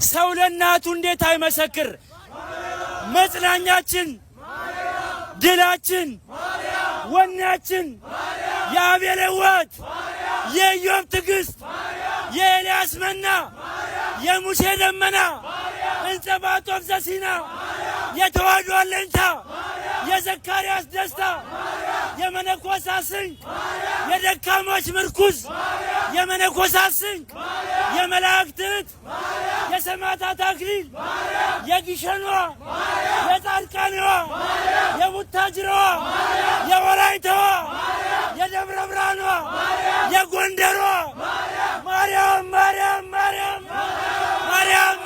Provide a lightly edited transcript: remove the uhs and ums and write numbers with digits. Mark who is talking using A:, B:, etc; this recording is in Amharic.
A: ሰው ለእናቱ እንዴት አይመሰክር? መጽናኛችን፣ ድላችን፣ ወኔያችን፣ የአቤል ሕይወት፣ የኢዮብ ትዕግስት፣ የኤልያስ መና፣ የሙሴ ደመና፣ እንጸባጦብ ዘሲና፣ የተዋሕዶ አለኝታ፣ የዘካርያስ ደስታ፣ የመነኮሳት ስንቅ፣ የደካሞች ምርኩዝ፣ የመነኮሳት ስንቅ፣ የመላእክት እህት፣ የሰማዕታት አክሊል፣ የጊሸኗ፣ የጻድቃኔዋ፣ የቡታጅራዋ፣ የወላይታዋ፣ የደብረ ብርሃኗ፣ የጎንደሯ ማርያም ማርያም ማርያም ማርያም